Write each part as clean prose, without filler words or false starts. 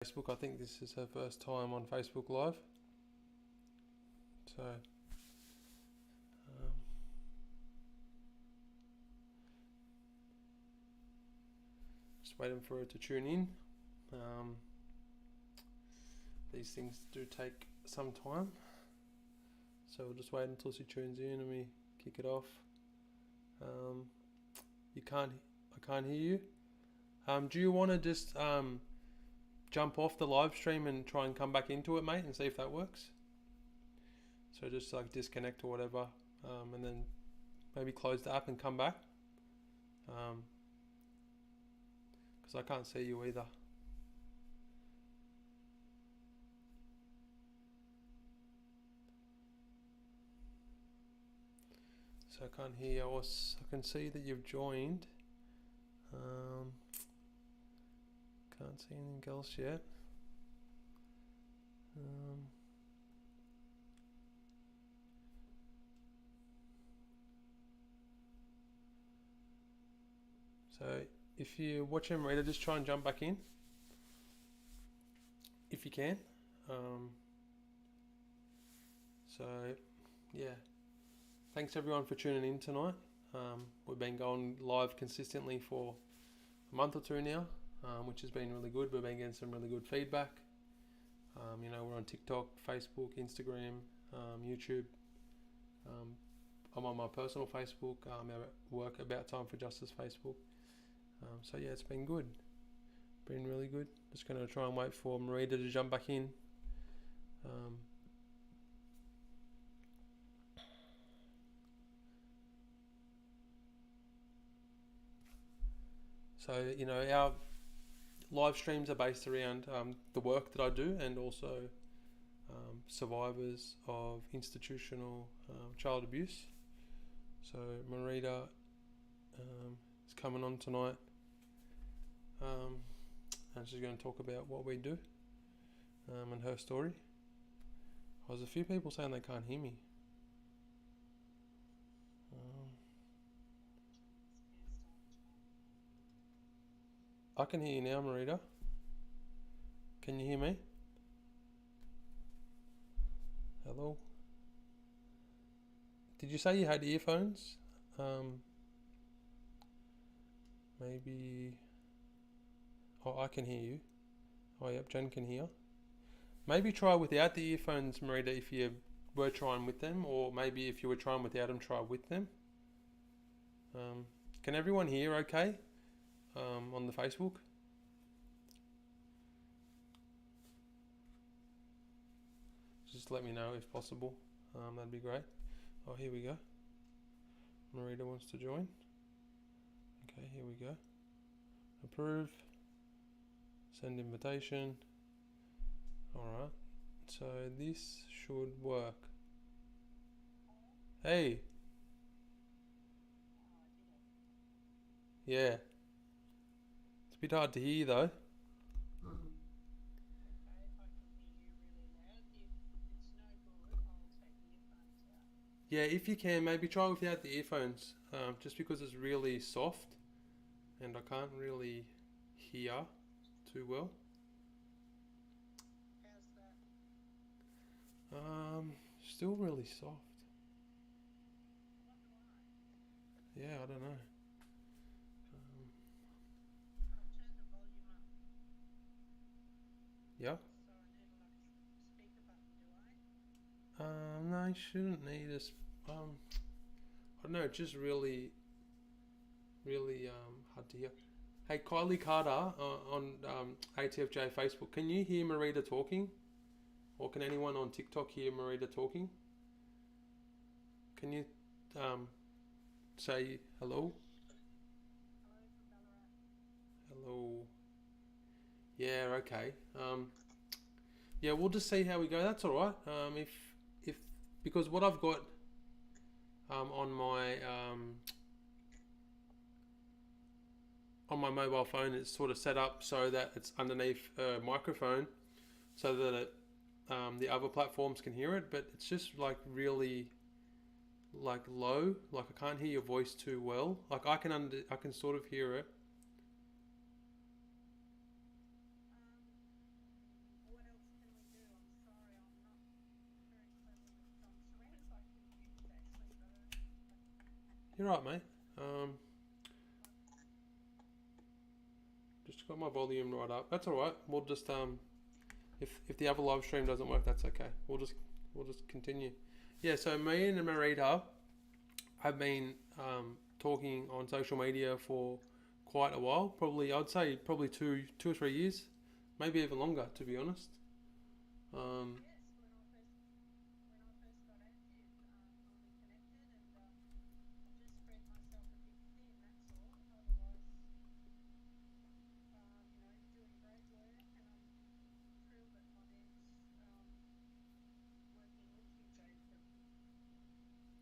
Facebook. I think this is her first time on Facebook Live. So, just waiting for her to tune in. These things do take some time. So we'll just wait until she tunes in and we kick it off. I can't hear you. Do you want to just jump off the live stream and try and come back into it, mate, and see if that works? So just like disconnect or whatever, and then maybe close the app and come back. Because I can't see you either. So I can't hear you. I can see that you've joined. Can't see anything else yet. So if you're watching Marita, just try and jump back in if you can. So yeah, thanks everyone for tuning in tonight. We've been going live consistently for a month or two now, which has been really good. We've been getting some really good feedback. We're on TikTok, Facebook, Instagram, YouTube. I'm on my personal Facebook, our work About Time for Justice Facebook. So yeah, it's been good. Been really good. Just going to try and wait for Marita to jump back in. So, our live streams are based around the work that I do and also survivors of institutional child abuse. So Marita is coming on tonight, and she's going to talk about what we do and her story. There's a few people saying they can't hear me. I can hear you now, Marita. Can you hear me? Hello? Did you say you had earphones? Maybe... Oh, I can hear you. Oh, yep, Jen can hear. Maybe try without the earphones, Marita, if you were trying with them, or maybe if you were trying without them, try with them. Can everyone hear okay on the Facebook? Just let me know if possible. That'd be great. Oh, here we go. Marita wants to join. Okay, here we go. Approve. Send invitation. Alright. So this should work. Hey. Yeah. It's a bit hard to hear though. Yeah, if you can, maybe try without the earphones, just because it's really soft and I can't really hear too well. Still really soft. Yeah, I don't know. Yeah. No, you shouldn't need a. I don't know. It's just really hard to hear. Hey, Kylie Carter on ATFJ Facebook. Can you hear Marita talking, or can anyone on TikTok hear Marita talking? Can you say hello? Hello. Yeah. Okay. Yeah, we'll just see how we go. That's all right. If because what I've got on my mobile phone, it's sort of set up so that it's underneath a microphone, so that the other platforms can hear it. But it's just like really like low. Like I can't hear your voice too well. Like I can sort of hear it. You're right, mate. Um, just got my volume right up. That's all right. We'll just if the other live stream doesn't work, that's okay. We'll just continue. Yeah. So me and Marita have been talking on social media for quite a while. Probably, I'd say probably two or 3 years, maybe even longer, to be honest. Um,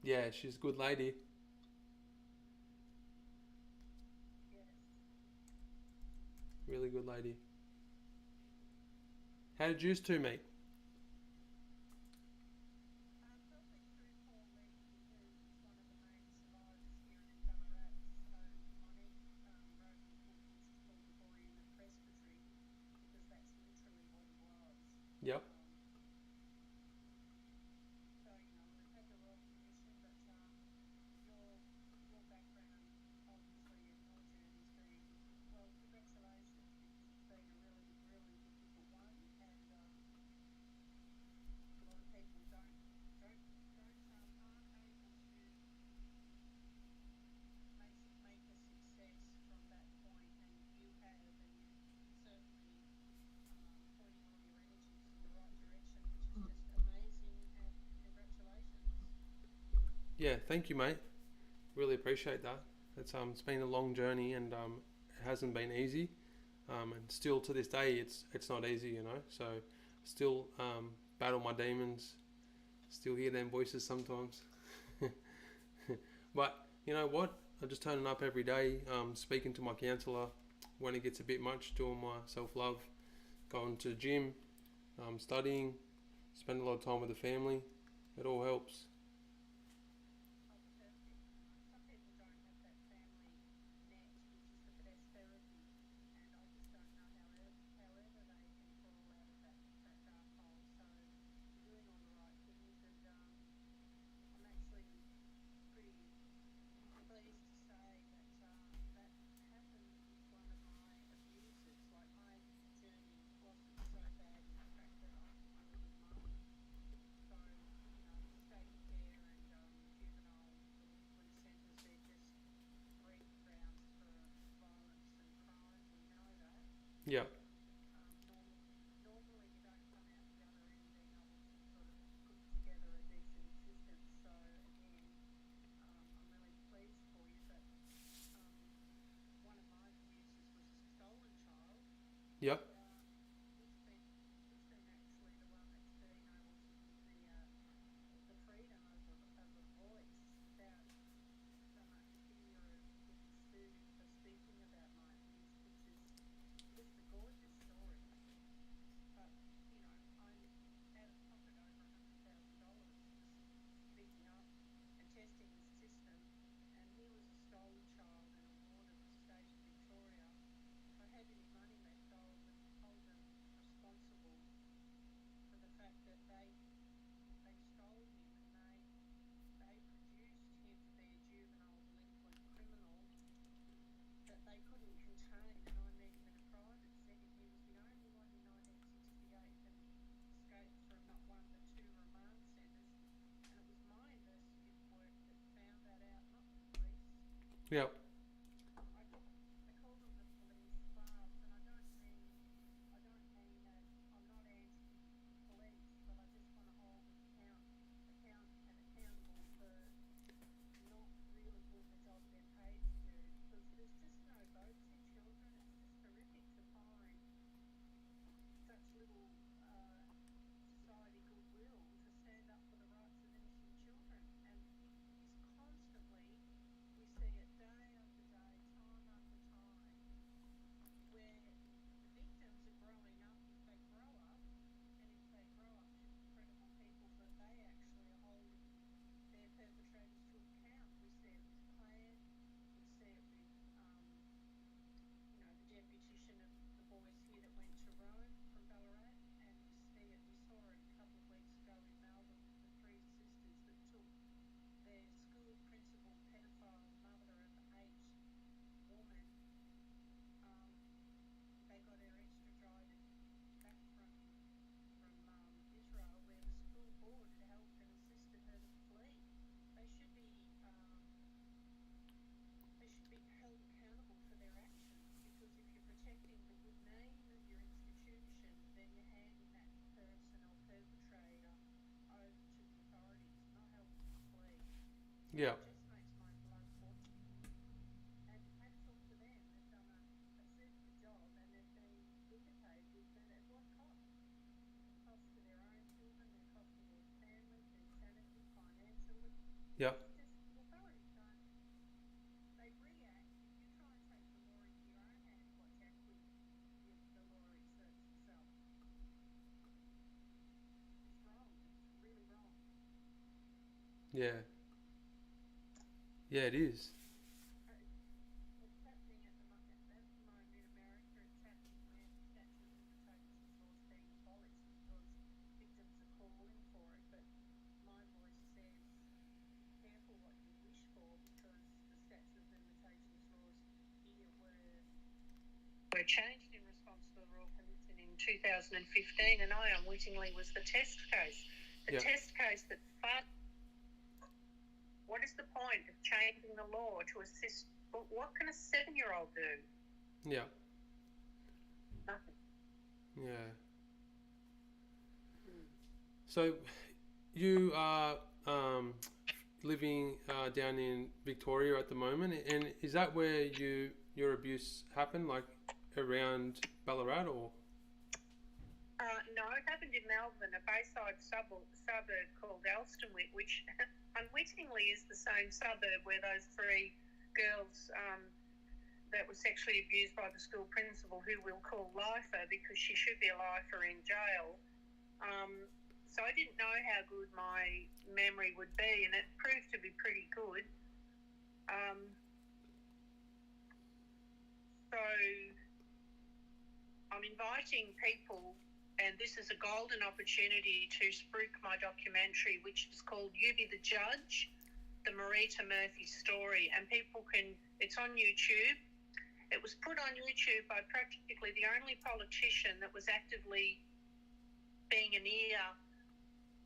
yeah, she's a good lady. Really good lady. How did you two meet? Yep. Yeah. Thank you, mate. Really appreciate that. It's been a long journey and it hasn't been easy. And still to this day, it's not easy, you know. So still battle my demons. Still hear them voices sometimes. But you know what? I'm just turning up every day, speaking to my counsellor when it gets a bit much, doing my self love, going to the gym, studying, spend a lot of time with the family. It all helps. Yeah, yeah, yeah, Yeah. Yeah. Yeah. Yeah, it is. Were changed in response to the Royal Commission in 2015, and I unwittingly was the test case. The Yeah. test case that what is the point of changing the law to assist? What can a 7-year-old do? Yeah. Nothing. Yeah. So you are living down in Victoria at the moment, and is that where your abuse happened, like around Ballarat, or? No, it happened in Melbourne, a Bayside suburb called Elstonwick, which unwittingly is the same suburb where those 3 girls that were sexually abused by the school principal, who we'll call Lifer because she should be a lifer in jail. So I didn't know how good my memory would be, and it proved to be pretty good. So I'm inviting people, and this is a golden opportunity to spruik my documentary, which is called You Be the Judge, the Marita Murphy story, and it's on YouTube. It was put on YouTube by practically the only politician that was actively being an ear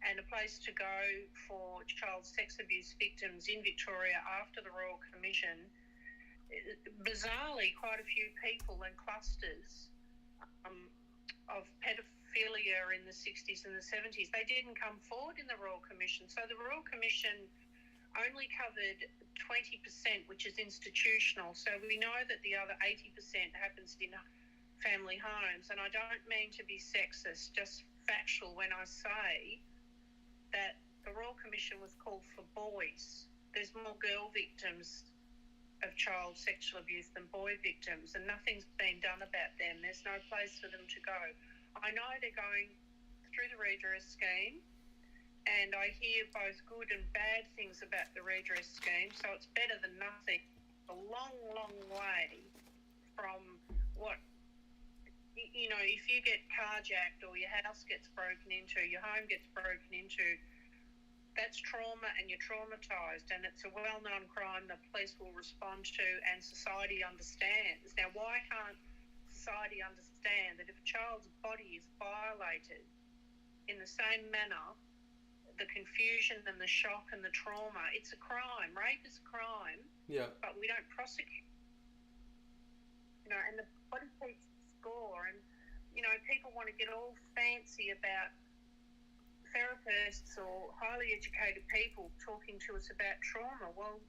and a place to go for child sex abuse victims in Victoria after the Royal Commission. Bizarrely, quite a few people and clusters of pedophilia in the 60s and the 70s, they didn't come forward in the Royal Commission. So the Royal Commission only covered 20%, which is institutional. So we know that the other 80% happens in family homes. And I don't mean to be sexist, just factual when I say that the Royal Commission was called for boys. There's more girl victims of child sexual abuse than boy victims, and nothing's been done about them. There's no place for them to go. I know they're going through the redress scheme, and I hear both good and bad things about the redress scheme, so it's better than nothing. A long, long way from what, if you get carjacked or your house gets broken into, your home gets broken into, that's trauma and you're traumatised, and it's a well-known crime the police will respond to and society understands. Now, why can't society understand that if a child's body is violated in the same manner, the confusion and the shock and the trauma, it's a crime. Rape is a crime, Yeah. but we don't prosecute. And the body keeps score, and people want to get all fancy about therapists or highly educated people talking to us about trauma. Well,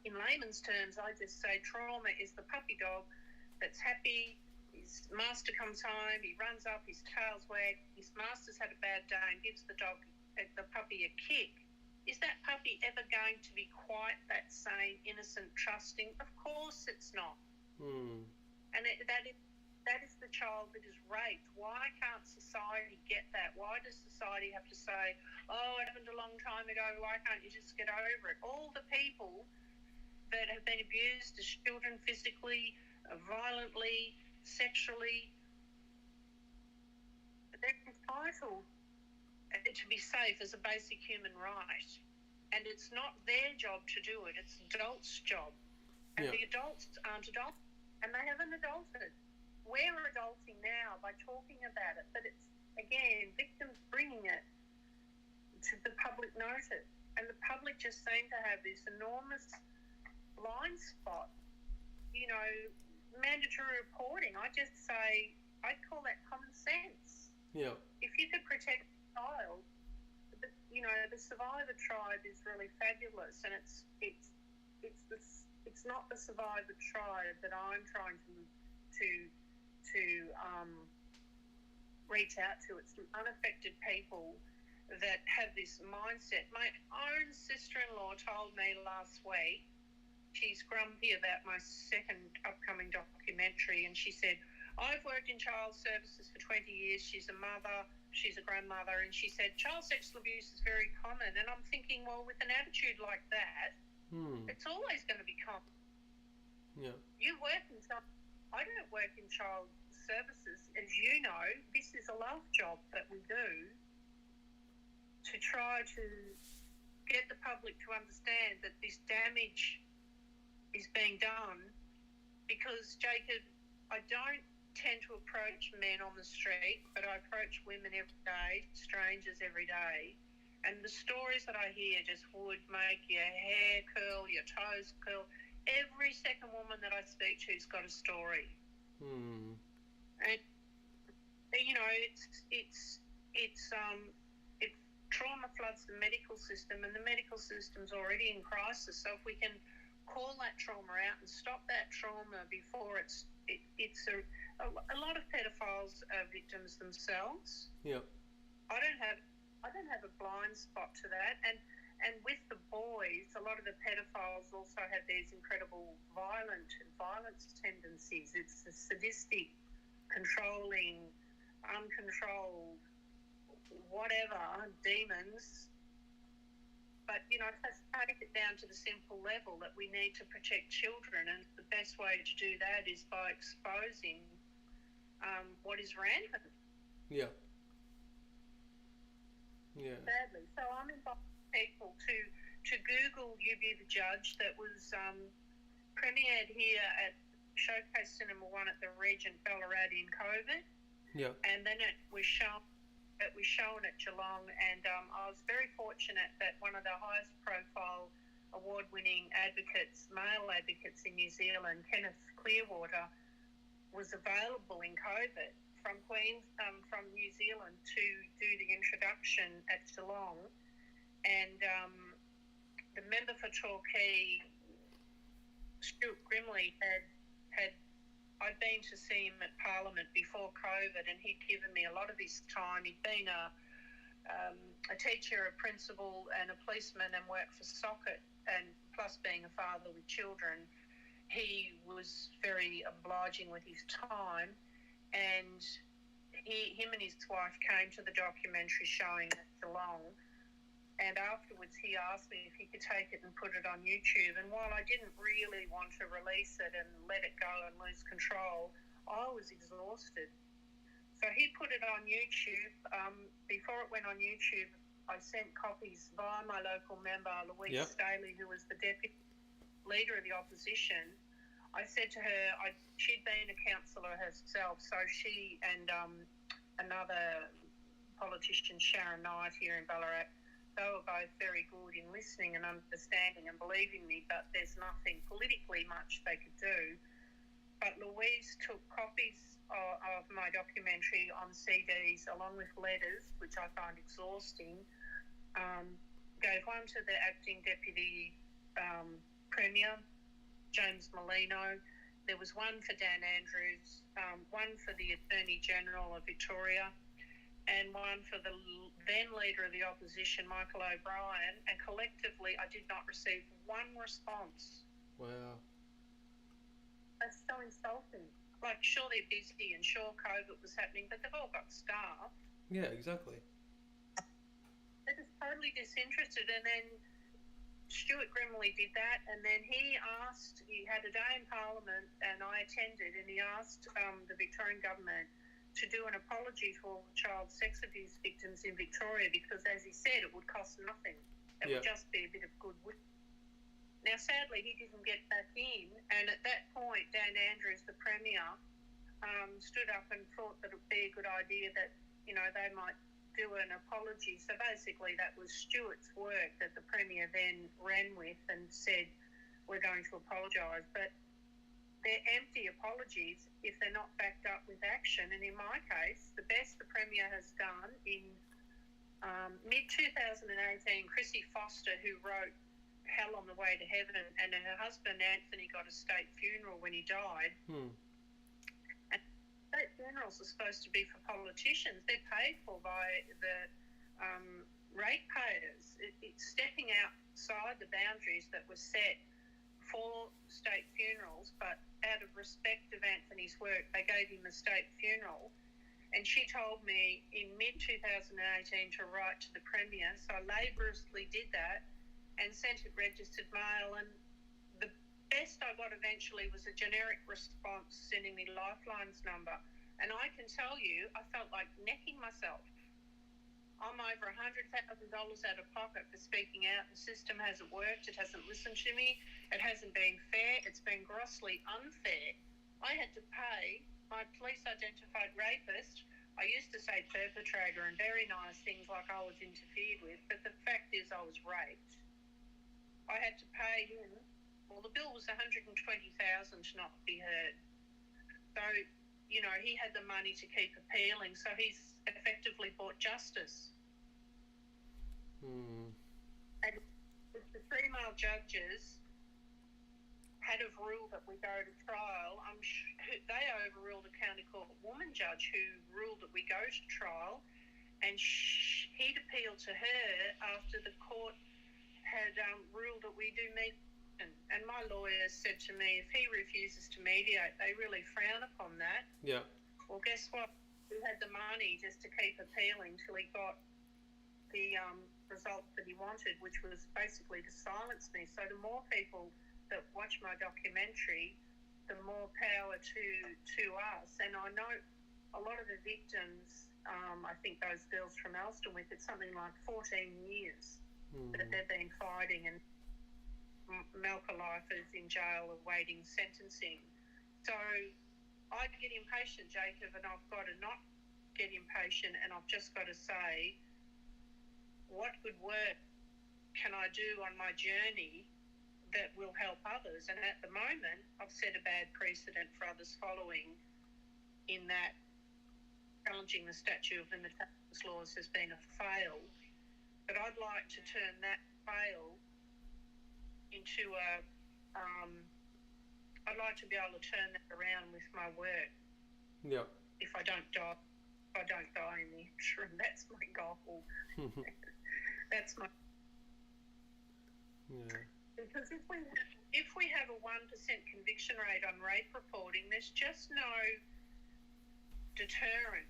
in layman's terms, I just say trauma is the puppy dog that's happy. His master comes home, he runs up, his tail's wagged, his master's had a bad day and gives the puppy a kick. Is that puppy ever going to be quite that same innocent, trusting? Of course it's not. And that is the child that is raped. Why can't society get that? Why does society have to say, oh, it happened a long time ago, why can't you just get over it? All the people that have been abused as children physically, violently, sexually, they're entitled to be safe as a basic human right. And it's not their job to do it, it's adults' job. And the adults aren't adults, and they haven't adulted. We're adulting now by talking about it, but it's, again, victims bringing it to the public notice. And the public just seem to have this enormous blind spot. Mandatory reporting, I just say, I'd call that common sense. Yeah. If you could protect a child, the Survivor tribe is really fabulous, and it's not the Survivor tribe that I'm trying to reach out to. It's unaffected people that have this mindset. My own sister-in-law told me last week, she's grumpy about my second upcoming documentary, and she said, I've worked in child services for 20 years. She's a mother, she's a grandmother, and she said child sexual abuse is very common. And I'm thinking, well, with an attitude like that, it's always going to be common. Yeah. You work in I don't work in child services. As you know, this is a love job that we do to try to get the public to understand that this damage is being done. Because, Jacob, I don't tend to approach men on the street, but I approach women every day, strangers every day. And the stories that I hear just would make your hair curl, your toes curl. Every second woman that I speak to's got a story. And, you know, it trauma floods the medical system, and the medical system's already in crisis. So if we can call that trauma out and stop that trauma before it's a lot of pedophiles are victims themselves. Yeah. I don't have a blind spot to that, and with the boys, a lot of the pedophiles also have these incredible violence tendencies. It's the sadistic, controlling, uncontrolled, whatever, demons. But, you know, let's take it down to the simple level that we need to protect children, and the best way to do that is by exposing what is rampant. Yeah. Yeah. Sadly. So I'm inviting people to Google You Be the Judge, that was premiered here at Showcase Cinema 1 at the Regent Ballarat in COVID. Yeah. And then it was shown at Geelong, and I was very fortunate that one of the highest profile award-winning advocates, male advocates in New Zealand, Kenneth Clearwater, was available in COVID from New Zealand to do the introduction at Geelong. And the member for Torquay, Stuart Grimley, I'd been to see him at Parliament before COVID, and he'd given me a lot of his time. He'd been a teacher, a principal, and a policeman, and worked for Socket, and plus being a father with children, he was very obliging with his time. And him and his wife came to the documentary showing at Geelong. And afterwards, he asked me if he could take it and put it on YouTube. And while I didn't really want to release it and let it go and lose control, I was exhausted. So he put it on YouTube. Before it went on YouTube, I sent copies via my local member, Louise Staley, who was the deputy leader of the opposition. I said to her, she'd been a councillor herself, so she and another politician, Sharon Knight, here in Ballarat, they were both very good in listening and understanding and believing me, but there's nothing politically much they could do. But Louise took copies of my documentary on CDs along with letters, which I find exhausting, gave one to the acting deputy Premier, James Molino. There was one for Dan Andrews, one for the Attorney General of Victoria, and one for the then Leader of the Opposition, Michael O'Brien, and collectively I did not receive one response. Wow. That's so insulting. Like, sure, they're busy and sure COVID was happening, but they've all got staff. Yeah, exactly. They're just totally disinterested. And then Stuart Grimley did that, and then he had a day in Parliament, and I attended, and he asked the Victorian government to do an apology for all child sex abuse victims in Victoria, because, as he said, it would cost nothing. It would just be a bit of goodwill. Now, sadly, he didn't get back in, and at that point, Dan Andrews, the Premier, stood up and thought that it would be a good idea that, you know, they might do an apology. So basically that was Stuart's work that the Premier then ran with and said, we're going to apologise. But they're empty apologies if they're not backed up with action. And in my case, the best the Premier has done in Mid 2018, Chrissy Foster, who wrote Hell on the Way to Heaven, and her husband Anthony got a state funeral when he died. And state funerals are supposed to be for politicians. They're paid for by the ratepayers. It's stepping outside the boundaries that were set for state funerals, but out of respect of Anthony's work, they gave him a state funeral. And she told me in mid-2018 to write to the Premier, so I laboriously did that and sent it registered mail, and the best I got eventually was a generic response sending me Lifeline's number. And I can tell you, I felt like necking myself. I'm over $100,000 out of pocket for speaking out. The system hasn't worked. It hasn't listened to me. It hasn't been fair. It's been grossly unfair. I had to pay my police-identified rapist. I used to say perpetrator and very nice things like I was interfered with, but the fact is I was raped. I had to pay him. Well, the bill was $120,000 to not be heard. So, you know, he had the money to keep appealing, so he's effectively bought justice. And if the three male judges had have ruled that we go to trial, they overruled a county court woman judge who ruled that we go to trial, and he'd appealed to her after the court had ruled that we do mediation. And my lawyer said to me, if he refuses to mediate, they really frown upon that. Yeah. Well, guess what? He had the money just to keep appealing till he got the result that he wanted, which was basically to silence me. So the more people that watch my documentary, the more power to us. And I know a lot of the victims, I think those girls from Elstonwick, it's something like 14 years that they've been fighting, and Malka Life is in jail awaiting sentencing. So I get impatient, Jacob, and I've got to not get impatient, and I've just got to say, what good work can I do on my journey that will help others? And at the moment, I've set a bad precedent for others following, in that challenging the statute of limitations laws has been a fail. But I'd like to turn that fail into I'd like to be able to turn that around with my work. Yeah. If I don't die in the interim, that's my goal. That's my. Yeah. Because if we have a 1% conviction rate on rape reporting, there's just no deterrent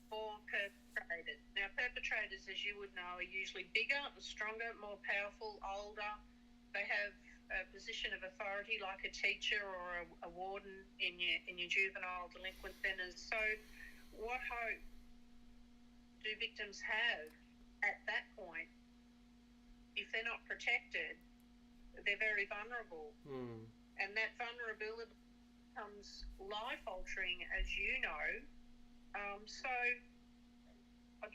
for perpetrators. Now, perpetrators, as you would know, are usually bigger, stronger, more powerful, older. They have a position of authority like a teacher or a warden in your juvenile delinquent centres. So what hope do victims have at that point? If they're not protected, they're very vulnerable. And that vulnerability becomes life-altering, as you know. So I'd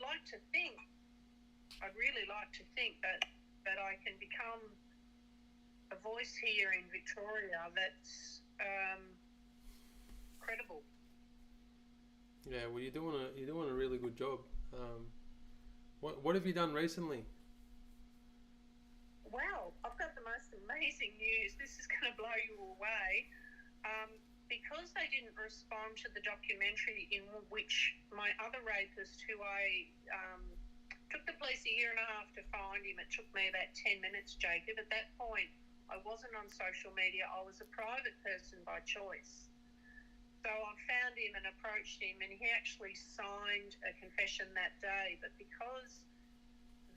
really like to think that I can become a voice here in Victoria that's credible. Yeah, well, you're doing a really good job. What have you done recently? Well, I've got the most amazing news. This is going to blow you away. Because they didn't respond to the documentary in which my other rapist, who I took the police a year and a half to find him, it took me about 10 minutes, Jacob. At that point, I wasn't on social media. I was a private person by choice. So I found him and approached him, and he actually signed a confession that day. But because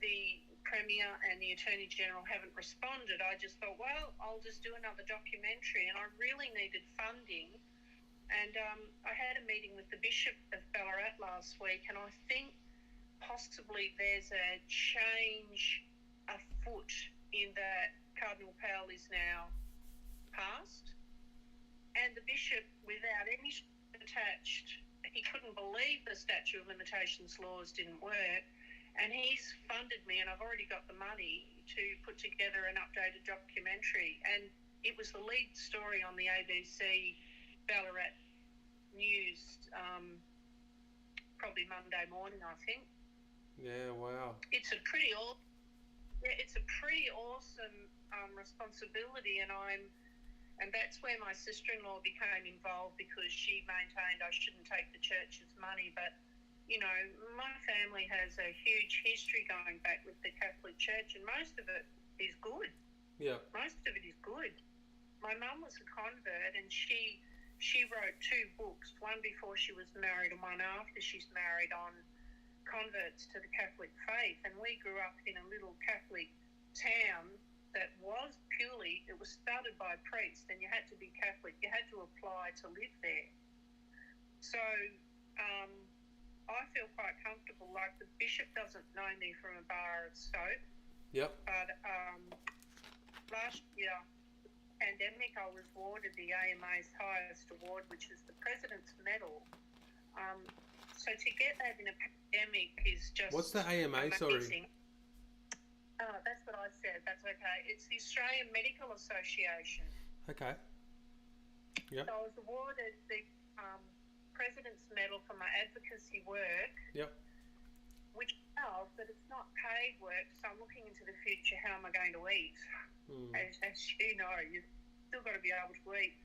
the Premier and the Attorney General haven't responded, I just thought, well, I'll just do another documentary. And I really needed funding. And I had a meeting with the Bishop of Ballarat last week, and I think possibly there's a change afoot in that Cardinal Powell is now passed. And the Bishop, without any attached, he couldn't believe the statute of limitations laws didn't work. And he's funded me, and I've already got the money to put together an updated documentary. And it was the lead story on the ABC Ballarat News, probably Monday morning, I think. Yeah, wow. It's a pretty it's a pretty awesome responsibility, and that's where my sister-in-law became involved, because she maintained I shouldn't take the church's money. But you know, my family has a huge history going back with the Catholic Church, and most of it is good. Yeah. Most of it is good. My mum was a convert, and she wrote 2 books, one before she was married and one after she's married, on converts to the Catholic faith. And we grew up in a little Catholic town that was it was started by a priest, and you had to be Catholic. You had to apply to live there. So I feel quite comfortable. Like, the bishop doesn't know me from a bar of soap. Yep. But last year, pandemic, I was awarded the AMA's highest award, which is the President's Medal. So to get that in a pandemic is just... What's the AMA, amazing. Sorry? That's what I said. That's okay. It's the Australian Medical Association. Okay. Yep. So I was awarded the President's Medal for my advocacy work. Yep. Which helps, but it's not paid work, so I'm looking into the future. How am I going to eat? As you know, you've still got to be able to eat.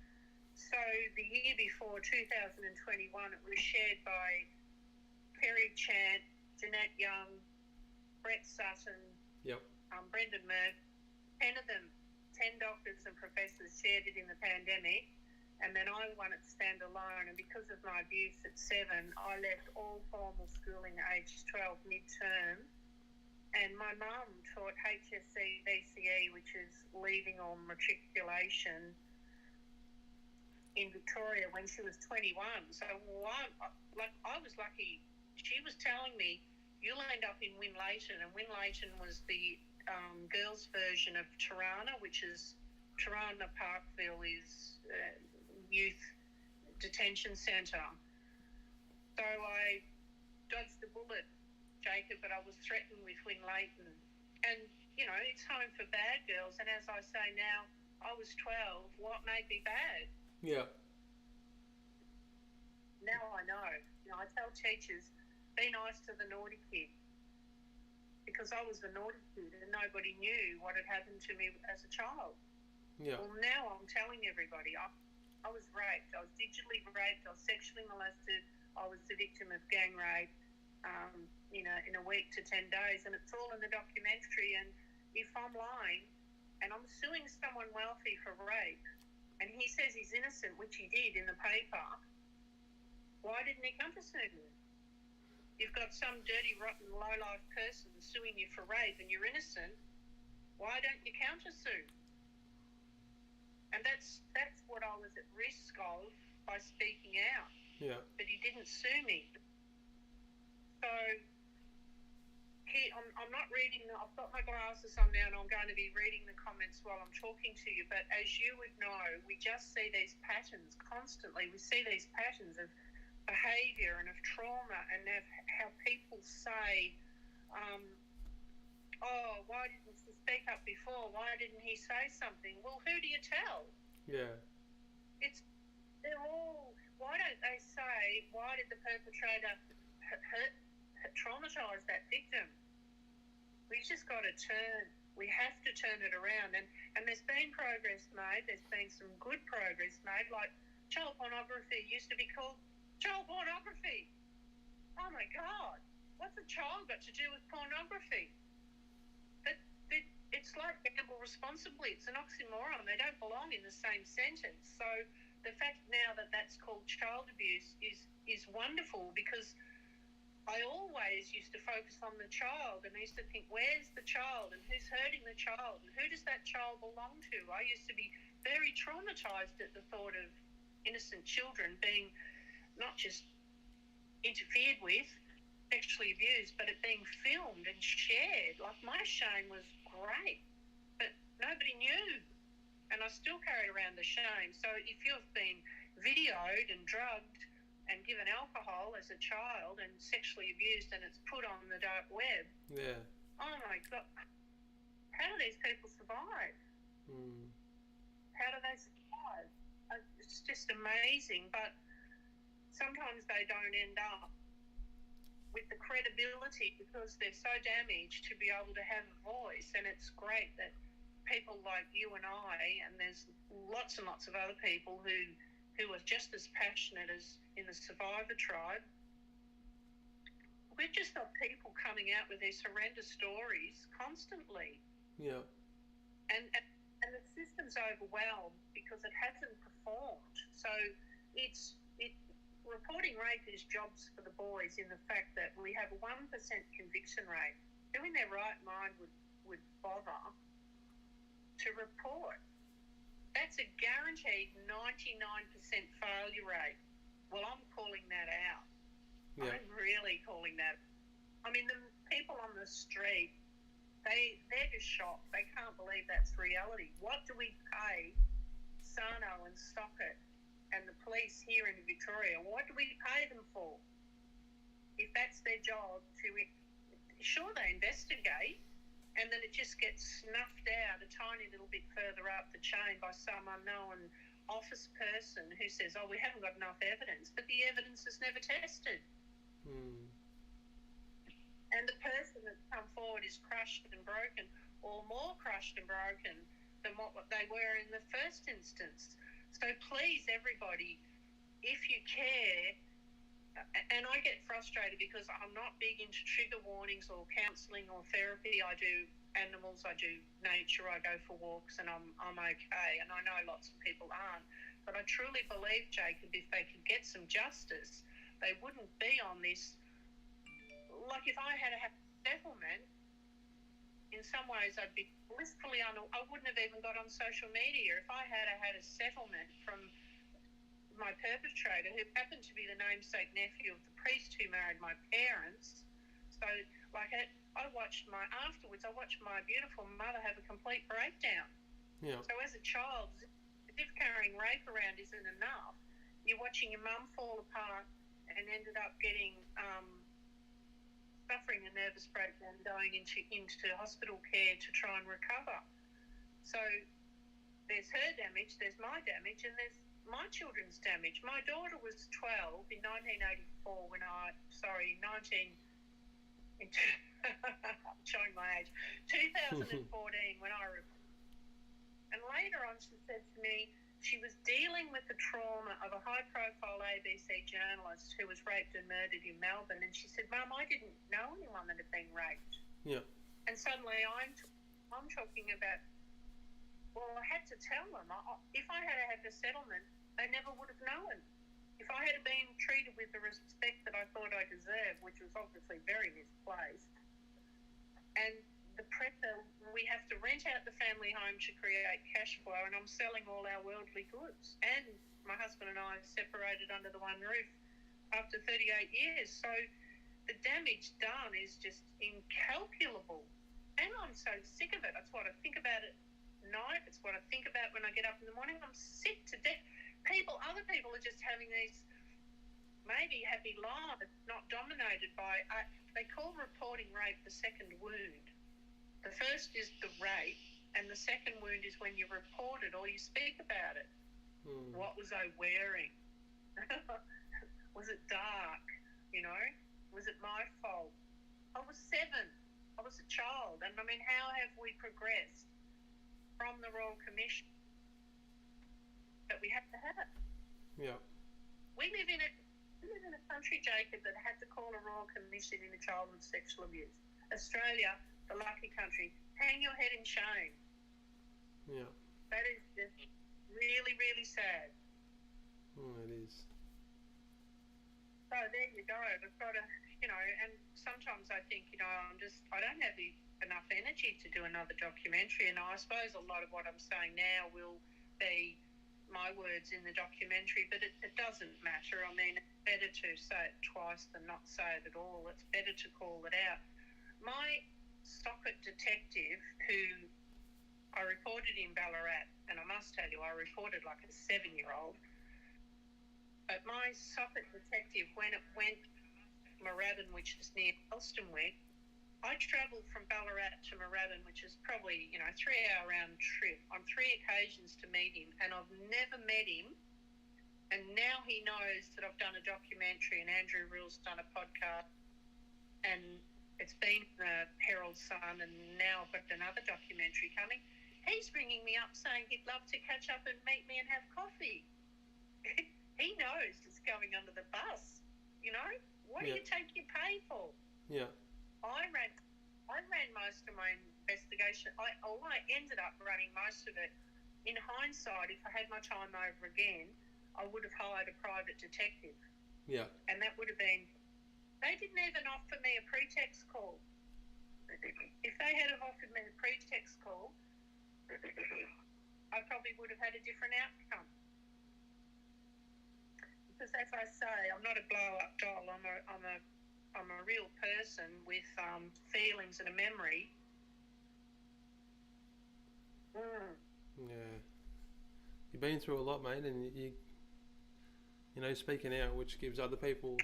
So the year before, 2021, it was shared by Perry Chant, Jeanette Young, Brett Sutton, yep, Brendan Murphy. 10 of them, 10 doctors and professors shared it in the pandemic, and then I won it standalone. And because of my abuse at 7, I left all formal schooling at age 12 mid-term, and my mum taught HSC VCE, which is leaving or matriculation, in Victoria when she was 21. So I was lucky. She was telling me, you'll end up in Winlayton, and Winlayton was the girls' version of Tirana, which is Tirana Parkville is youth detention centre. So I dodged the bullet, Jacob, but I was threatened with Winlayton. And, you know, it's home for bad girls. And as I say now, I was 12. What made me bad? Yeah. Now I know. You know, I tell teachers, be nice to the naughty kid, because I was the naughty kid and nobody knew what had happened to me as a child. Yeah. Well, now I'm telling everybody. I was raped. I was digitally raped. I was sexually molested. I was the victim of gang rape, in a week to 10 days, and it's all in the documentary. And if I'm lying and I'm suing someone wealthy for rape, and he says he's innocent, which he did in the paper, why didn't he countersue me? You've got some dirty, rotten, low-life person suing you for rape and you're innocent. Why don't you countersue? And that's what I was at risk of by speaking out. Yeah. But he didn't sue me. So I'm not reading. I've got my glasses on now, and I'm going to be reading the comments while I'm talking to you. But as you would know, we just see these patterns constantly. We see these patterns of behaviour and of trauma, and of how people say, why didn't he speak up before? Why didn't he say something? Well, who do you tell? Yeah. They're all, why don't they say, why did the perpetrator traumatise that victim? We've just got to we have to turn it around. And there's been progress made. There's been some good progress made, like child pornography used to be called child pornography. Oh my God, what's a child got to do with pornography? It's like gamble responsibly. It's an oxymoron. They don't belong in the same sentence. So the fact now that that's called child abuse is wonderful, because I always used to focus on the child, and I used to think, where's the child and who's hurting the child and who does that child belong to? I used to be very traumatised at the thought of innocent children being not just interfered with, sexually abused, but it being filmed and shared. Like, my shame was great, but nobody knew, and I still carry around the shame. So if you've been videoed and drugged and given alcohol as a child and sexually abused, and it's put on the dark web, yeah, oh my God, how do these people survive? How do they survive? It's just amazing. But sometimes they don't end up with the credibility, because they're so damaged, to be able to have a voice. And it's great that people like you and I, and there's lots and lots of other people who are just as passionate as in the Survivor tribe. We've just got people coming out with these horrendous stories constantly. Yeah. And the system's overwhelmed because it hasn't performed. So it's reporting rape is jobs for the boys, in the fact that we have a 1% conviction rate. Who in their right mind would bother to report? That's a guaranteed 99% failure rate. Well, I'm calling that out. Yeah. I'm really calling that. I mean, the people on the street, they're just shocked. They can't believe that's reality. What do we pay Sano and Socket and the police here in Victoria? What do we pay them for? If that's their job, sure, they investigate, and then it just gets snuffed out a tiny little bit further up the chain by some unknown office person who says, oh, we haven't got enough evidence, but the evidence is never tested. And the person that's come forward is crushed and broken, or more crushed and broken than what they were in the first instance. So please, everybody, if you care, and I get frustrated because I'm not big into trigger warnings or counselling or therapy. I do animals, I do nature, I go for walks, and I'm okay. And I know lots of people aren't. But I truly believe, Jacob, if they could get some justice, they wouldn't be on this. Like, if I had to have a settlement, in some ways I'd be blissfully I wouldn't have even got on social media. If I had a settlement from my perpetrator, who happened to be the namesake nephew of the priest who married my parents. So, like, I watched my beautiful mother have a complete breakdown. Yeah. So as a child, as if carrying rape around isn't enough, you're watching your mum fall apart and ended up getting suffering a nervous breakdown, going into hospital care to try and recover. So there's her damage, there's my damage, and there's my children's damage. My daughter was 12 in 1984 when I'm showing my age, 2014 when and later on she said to me she was dealing with the trauma of a high-profile ABC journalist who was raped and murdered in Melbourne, and she said, Mum, I didn't know anyone that had been raped. Yeah. And suddenly I'm talking about, well, I had to tell them. If I had had a settlement, they never would have known. If I had been treated with the respect that I thought I deserved, which was obviously very misplaced, and the pressure, we have to rent out the family home to create cash flow, and I'm selling all our worldly goods. And my husband and I separated under the one roof after 38 years. So the damage done is just incalculable. And I'm so sick of it. That's what I think about at night. It's what I think about when I get up in the morning. I'm sick to death. Other people are just having these maybe happy lives, not dominated by, they call reporting rape the second wound. The first is the rape, and the second wound is when you report it or you speak about it. What was I wearing? Was it dark? Was it my fault? I was 7. I was a child. And I mean, how have we progressed from the Royal Commission? But we have to have it. Yeah. We live in a country, Jacob, that had to call a Royal Commission into childhood sexual abuse. Australia, the lucky country, hang your head in shame. Yeah. That is just really, really sad. It is. So there you go. We've got to, and sometimes I think, I don't have enough energy to do another documentary, and I suppose a lot of what I'm saying now will be my words in the documentary, but it doesn't matter. I mean, it's better to say it twice than not say it at all. It's better to call it out. My socket detective, who I reported in Ballarat, and I must tell you, I reported like a 7-year-old, but my socket detective, when it went to Moorabbin, which is near Elstonwick, I travelled from Ballarat to Moorabbin, which is probably, 3-hour round trip, on 3 occasions to meet him, and I've never met him. And now he knows that I've done a documentary, and Andrew Rill's done a podcast. and it's been the Herald Sun, and now I've got another documentary coming. He's ringing me up saying he'd love to catch up and meet me and have coffee. He knows it's going under the bus. You know, what do you take your pay for? Yeah. I ran most of my investigation. I ended up running most of it. In hindsight, if I had my time over again, I would have hired a private detective. Yeah. And that would have been. They didn't even offer me a pretext call. If they had have offered me a pretext call, I probably would have had a different outcome. Because as I say, I'm not a blow-up doll. I'm a real person with feelings and a memory. Yeah. You've been through a lot, mate, and you speaking out, which gives other people,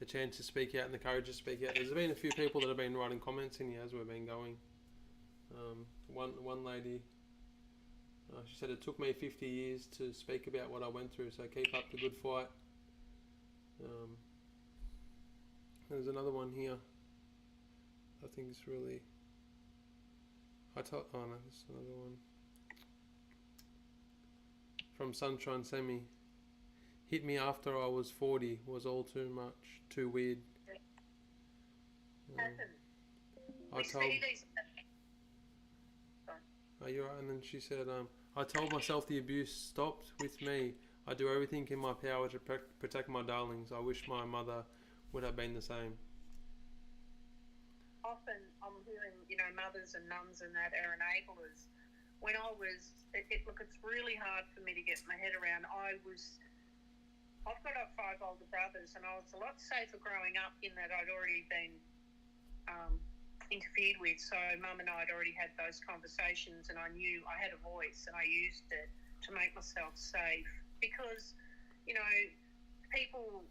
the chance to speak out and the courage to speak out. There's been a few people that have been writing comments in here as we've been going. One lady, she said, it took me 50 years to speak about what I went through, so keep up the good fight. There's another one here. I think it's really... there's another one. From Sunshine Semi. Hit me after I was 40 was all too much, too weird. You're right. And then she said, I told myself the abuse stopped with me. I do everything in my power to protect my darlings. I wish my mother would have been the same. Often I'm hearing, mothers and nuns and that are enablers. When I was, it's really hard for me to get my head around. I've got 5 older brothers, and I was a lot safer growing up in that I'd already been interfered with. So Mum and I had already had those conversations, and I knew I had a voice, and I used it to make myself safe. Because, people,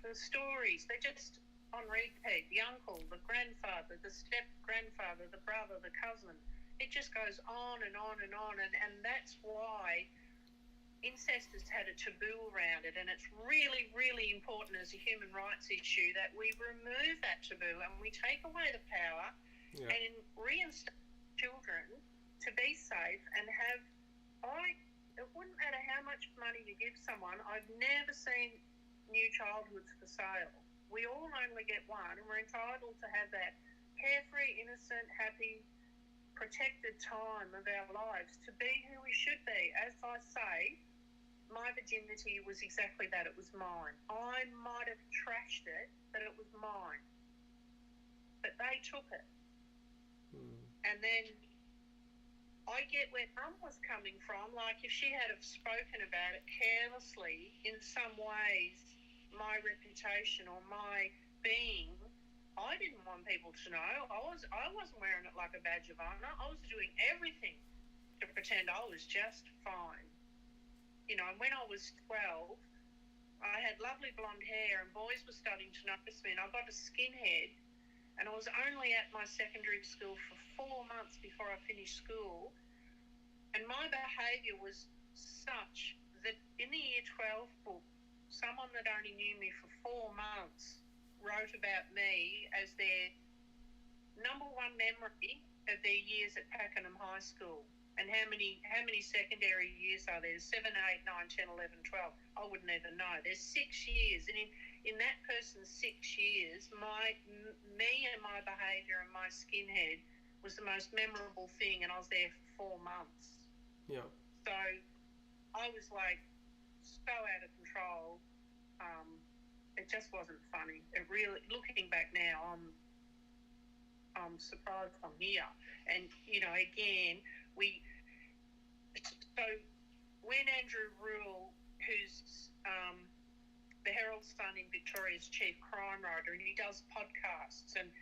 the stories, they're just on repeat. The uncle, the grandfather, the step-grandfather, the brother, the cousin. It just goes on and on and on, and that's why incest has had a taboo around it, and it's really, really important as a human rights issue that we remove that taboo and we take away the power and reinstate children to be safe and have... it wouldn't matter how much money you give someone. I've never seen new childhoods for sale. We all only get one, and we're entitled to have that carefree, innocent, happy, protected time of our lives to be who we should be. As I say, my virginity was exactly that. It was mine. I might have trashed it, but it was mine. But they took it. And then I get where Mum was coming from. Like, if she had have spoken about it carelessly, in some ways, my reputation or my being, I didn't want people to know. I wasn't wearing it like a badge of honour. I was doing everything to pretend I was just fine. And when I was 12, I had lovely blonde hair, and boys were starting to notice me, and I got a skinhead, and I was only at my secondary school for 4 months before I finished school, and my behaviour was such that in the Year 12 book, someone that only knew me for 4 months wrote about me as their number one memory of their years at Pakenham High School. And how many secondary years are there? 7, 8, 9, 10, 11, 12. I wouldn't even know. There's 6 years. And in that person's 6 years, me and my behaviour and my skinhead was the most memorable thing, and I was there for 4 months. Yeah. So I was like so out of control. It just wasn't funny. It really, looking back now, I'm surprised I'm here. And again, so when Andrew Rule, who's the Herald Sun in Victoria's chief crime writer, and he does podcasts, and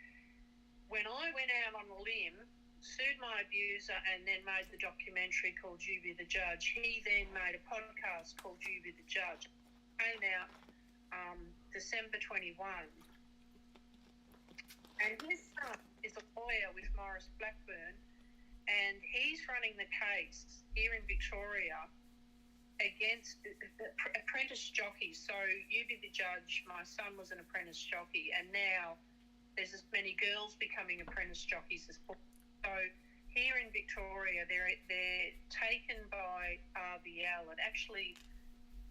when I went out on a limb, sued my abuser, and then made the documentary called You Be the Judge, he then made a podcast called You Be the Judge. Came out December 21. And his son is a lawyer with Maurice Blackburn, and he's running the case here in Victoria against apprentice jockeys. So you be the judge. My son was an apprentice jockey, and now there's as many girls becoming apprentice jockeys as boys. So here in Victoria, they're taken by RVL, and actually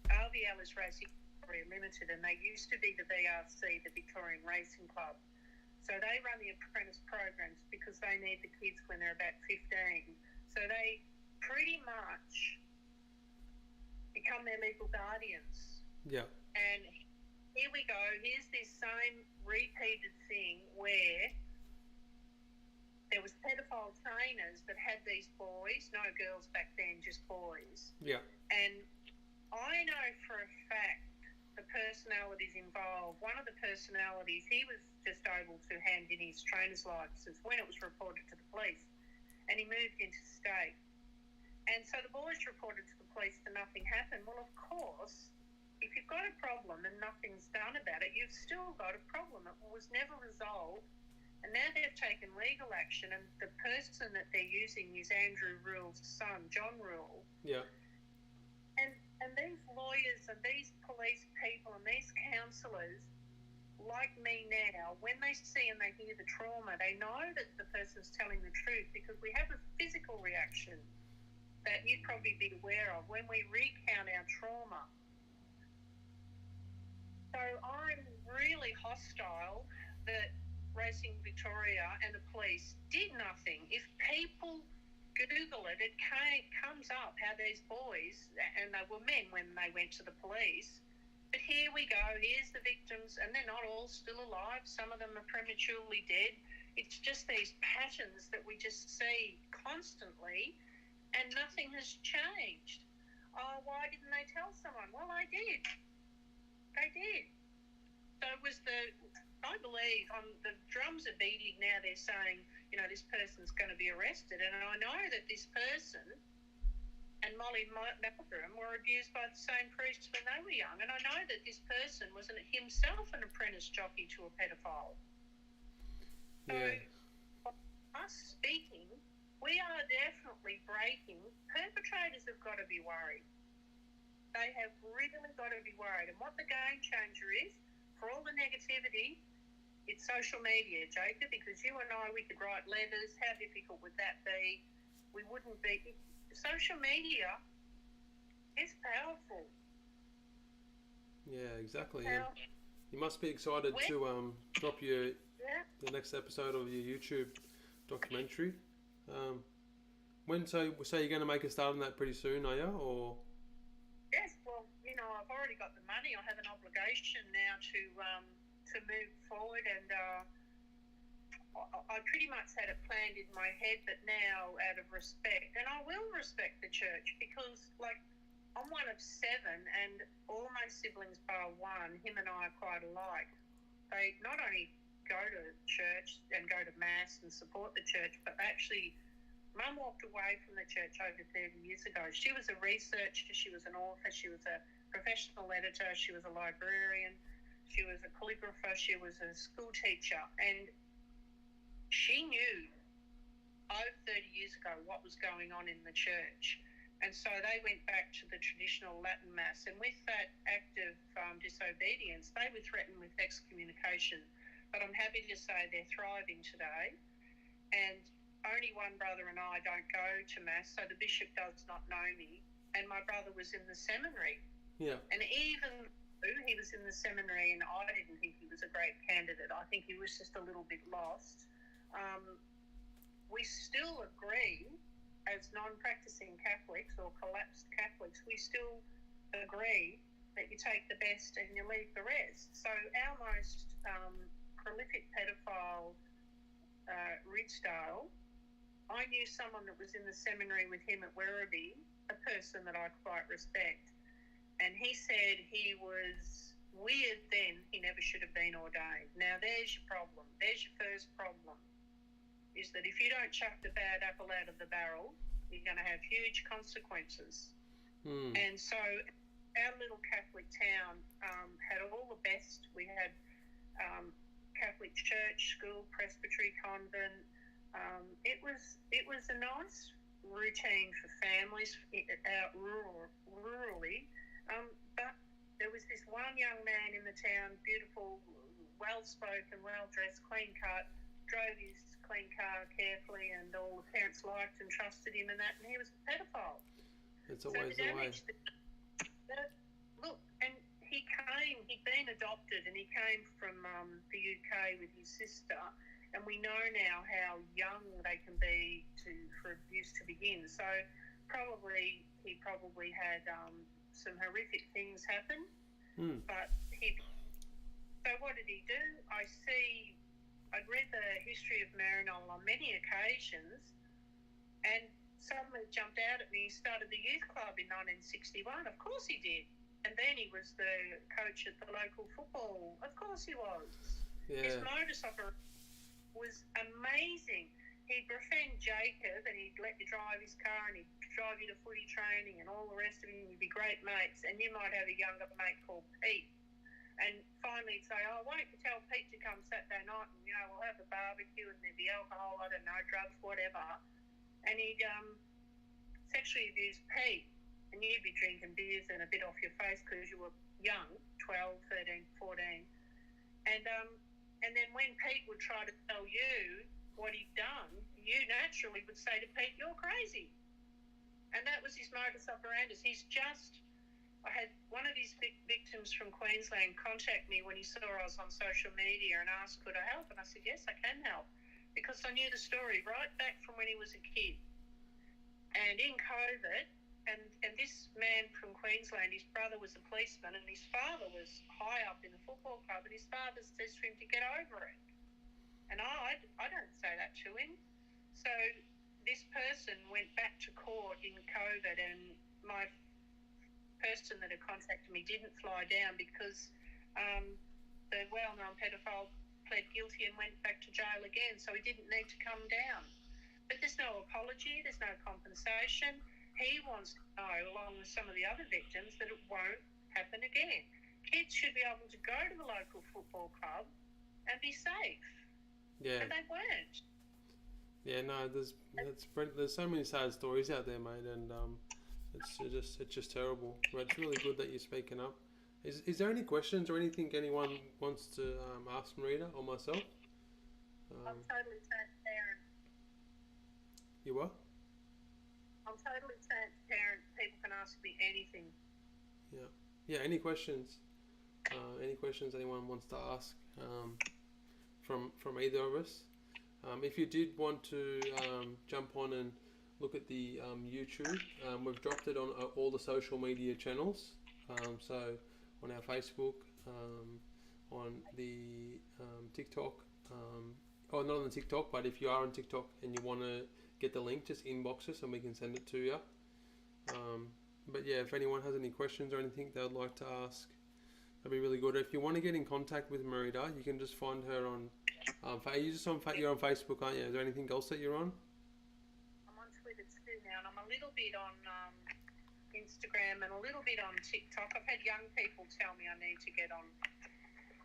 RVL is Racing Victoria Limited, and they used to be the VRC, the Victorian Racing Club. So they run the apprentice programs because they need the kids when they're about 15. So they pretty much become their legal guardians. Yeah. And here we go. Here's this same repeated thing where there was pedophile trainers that had these boys, no girls back then, just boys. Yeah. And I know for a fact the personalities involved. One of the personalities, he was just able to hand in his trainer's license when it was reported to the police, and he moved interstate. And so the boys reported to the police and nothing happened. Well, of course, if you've got a problem and nothing's done about it, you've still got a problem. It was never resolved, and now they've taken legal action, and the person that they're using is Andrew Rule's son, John Rule. Yeah. And these lawyers and these police people and these counsellors, like me now, when they see and they hear the trauma, they know that the person's telling the truth, because we have a physical reaction that you'd probably be aware of when we recount our trauma. So I'm really hostile that Racing Victoria and the police did nothing. If people Google it, it comes up how these boys, and they were men when they went to the police, but here we go, here's the victims, and they're not all still alive. Some of them are prematurely dead. It's just these patterns that we just see constantly, and nothing has changed. Oh, why didn't they tell someone? Well, they did. They did. So it was I believe the drums are beating now. They're saying, this person's going to be arrested. And I know that this person and Molly Meldrum were abused by the same priests when they were young. And I know that this person was himself an apprentice jockey to a pedophile. Yeah. So, us speaking, we are definitely breaking. Perpetrators have got to be worried. They have really got to be worried. And what the game changer is, for all the negativity, it's social media, Jacob, because you and I, we could write letters. How difficult would that be? We wouldn't be. Social media is powerful. Yeah, exactly. And you must be excited to drop the next episode of your YouTube documentary. So you're going to make a start on that pretty soon, are you? Or? Yes, well, I've already got the money. I have an obligation now to move forward, and I pretty much had it planned in my head, but now out of respect, and I will respect the church, because I'm one of 7, and all my siblings bar one, him and I are quite alike. They not only go to church and go to mass and support the church, but actually, Mum walked away from the church over 30 years ago. She was a researcher, she was an author, she was a professional editor, she was a librarian, she was a calligrapher, she was a school teacher, and she knew over 30 years ago what was going on in the church. And so they went back to the traditional Latin Mass, and with that act of disobedience, they were threatened with excommunication. But I'm happy to say they're thriving today, and only one brother and I don't go to Mass, so the bishop does not know me, and my brother was in the seminary. Yeah. And even though he was in the seminary and I didn't think he was a great candidate, I think he was just a little bit lost, we still agree as non-practicing Catholics or collapsed Catholics, we still agree that you take the best and you leave the rest. So our most prolific pedophile, Ridgedale, I knew someone that was in the seminary with him at Werribee, a person that I quite respect, and he said he was weird then, he never should have been ordained. Now there's your problem. There's your first problem, is that if you don't chuck the bad apple out of the barrel, you're going to have huge consequences. And so our little Catholic town had all the best. We had Catholic church, school, presbytery, convent. It was a nice routine for families out rurally. But there was this one young man in the town, beautiful, well-spoken, well-dressed, clean-cut, drove his clean car carefully, and all the parents liked and trusted him and that, and he was a pedophile. It's always the way. Look, and he'd been adopted, and he came from the UK with his sister, and we know now how young they can be for abuse to begin. So he probably had some horrific things happen, but so what did he do? I'd read the history of Maryknoll on many occasions, and suddenly jumped out at me. He started the youth club in 1961. Of course he did. And then he was the coach at the local football. Of course he was. Yeah. His modus operandi was amazing. He'd befriend Jacob, and he'd let you drive his car, and he'd drive you to footy training and all the rest of it, and you'd be great mates. And you might have a younger mate called Pete. And finally he'd say, oh, why don't you tell Pete to come Saturday night, and, we'll have a barbecue, and there'd be alcohol, I don't know, drugs, whatever. And he'd sexually abuse Pete, and you'd be drinking beers and a bit off your face because you were young, 12, 13, 14. And then when Pete would try to tell you what he'd done, you naturally would say to Pete, you're crazy. And that was his modus operandi. I had one of his victims from Queensland contact me when he saw I was on social media and asked, could I help? And I said, yes, I can help, because I knew the story right back from when he was a kid. And in COVID, and this man from Queensland, his brother was a policeman, and his father was high up in the football club, and his father says to him to get over it. And I don't say that to him. So this person went back to court in COVID, and my person that had contacted me didn't fly down because the well-known pedophile pled guilty and went back to jail again, so he didn't need to come down. But there's no apology, there's no compensation. He wants to know, along with some of the other victims, that it won't happen again. Kids should be able to go to the local football club and be safe. Yeah. And they weren't. Yeah, no, there's so many sad stories out there, mate, and it's just terrible. But it's really good that you're speaking up. Is there any questions or anything anyone wants to ask Marita or myself? I'm totally transparent. You what? I'm totally transparent. People can ask me anything. Yeah. Any questions? Any questions anyone wants to ask from either of us? If you did want to jump on and look at the YouTube, we've dropped it on all the social media channels. So on our Facebook, on the TikTok, not on the TikTok, but if you are on TikTok and you want to get the link, just inbox us and we can send it to you. But yeah, if anyone has any questions or anything they would like to ask, that'd be really good. If you want to get in contact with Marita, you can just find her on. You're on Facebook, aren't you? Is there anything else that you're on? I'm on Twitter too now, and I'm a little bit on Instagram and a little bit on TikTok. I've had young people tell me I need to get on.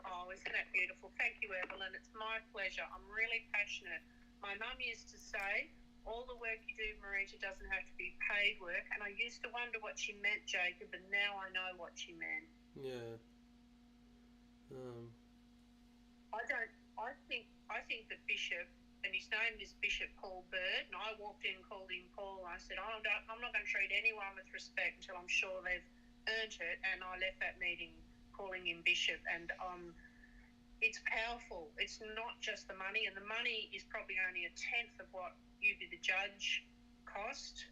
Oh, isn't that beautiful? Thank you, Evelyn. It's my pleasure. I'm really passionate. My mum used to say, all the work you do, Marita, doesn't have to be paid work. And I used to wonder what she meant, Jacob, and now I know what she meant. Yeah. I think that Bishop, and his name is Bishop Paul Bird, and I walked in and called him Paul, and I said, I'm not going to treat anyone with respect until I'm sure they've earned it, and I left that meeting calling him Bishop, and it's powerful. It's not just the money, and the money is probably only a tenth of what you be the judge cost,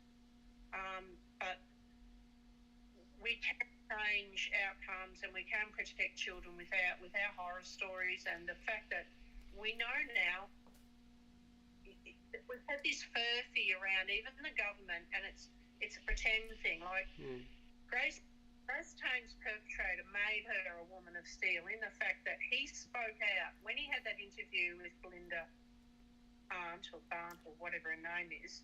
but we can change outcomes and we can protect children with our horror stories, and the fact that we know now we've had this furphy around even the government, and it's a pretend thing. Like Grace Tame's perpetrator made her a woman of steel in the fact that he spoke out when he had that interview with Belinda Arndt or whatever her name is.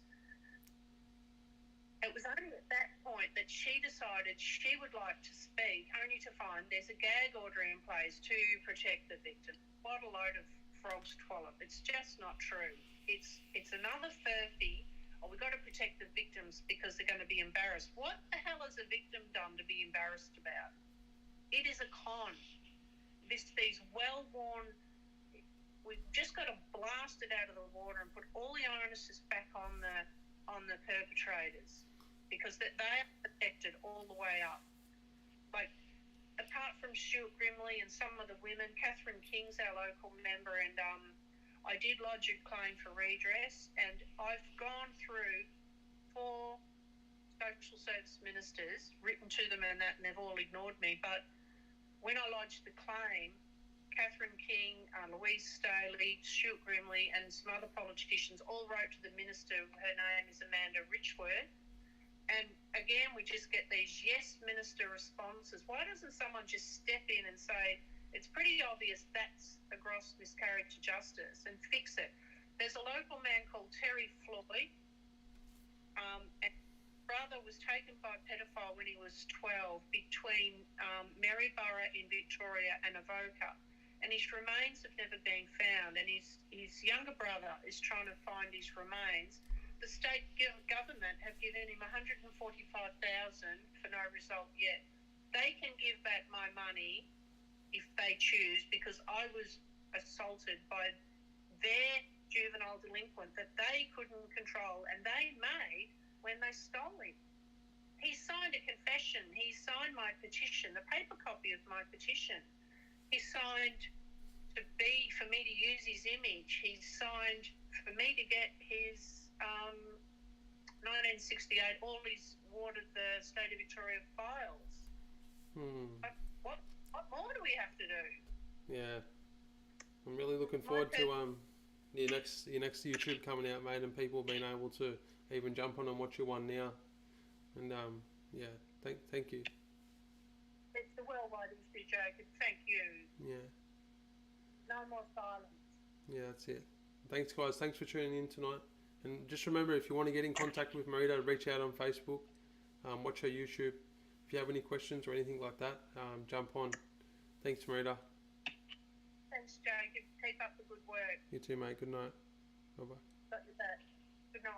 It was only at that point that she decided she would like to speak, only to find there's a gag order in place to protect the victim. What a load of frogs trollop. It's just not true. It's another furphy oh, we've got to protect the victims because they're going to be embarrassed. What the hell has a victim done to be embarrassed about? It is a con. These well-worn, we've just got to blast it out of the water and put all the onus back on the perpetrators, because they are protected all the way up. Like, apart from Stuart Grimley and some of the women, Catherine King's our local member, and I did lodge a claim for redress, and I've gone through 4 social service ministers, written to them and that, and they've all ignored me. But when I lodged the claim, Catherine King, Louise Staley, Stuart Grimley, and some other politicians all wrote to the minister. Her name is Amanda Richworth. And again, we just get these yes minister responses. Why doesn't someone just step in and say, it's pretty obvious that's a gross miscarriage of justice, and fix it? There's a local man called Terry Floyd, and his brother was taken by a pedophile when he was 12 between Maryborough in Victoria and Avoca, and his remains have never been found, and his younger brother is trying to find his remains. The state government have given him $145,000 for no result yet. They can give back my money if they choose, because I was assaulted by their juvenile delinquent that they couldn't control and they made when they stole him. He signed a confession. He signed my petition, the paper copy of my petition. He signed for me to use his image. He signed for me to get his 1968, all his Ward of the State of Victoria files. But what more do we have to do? Yeah, I'm really looking forward to your next YouTube coming out, mate, and people being able to even jump on and watch your one now. And yeah, thank you. It's the worldwide industry, Jacob. Thank you. Yeah. No more silence. Yeah, that's it. Thanks, guys. Thanks for tuning in tonight. And just remember, if you want to get in contact with Marita, reach out on Facebook, watch her YouTube. If you have any questions or anything like that, jump on. Thanks, Marita. Thanks, Jacob. Keep up the good work. You too, mate. Good night. Bye-bye. Got your back. Good night.